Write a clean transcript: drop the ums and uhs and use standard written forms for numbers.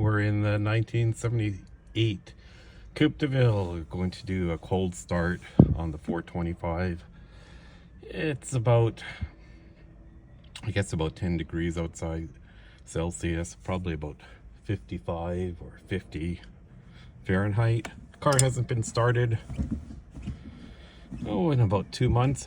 We're in the 1978 Coupe Deville. We're going to do a cold start on the 425. It's about, I guess, about 10 degrees outside Celsius, probably about 55 or 50 Fahrenheit. The car hasn't been started in about 2 months.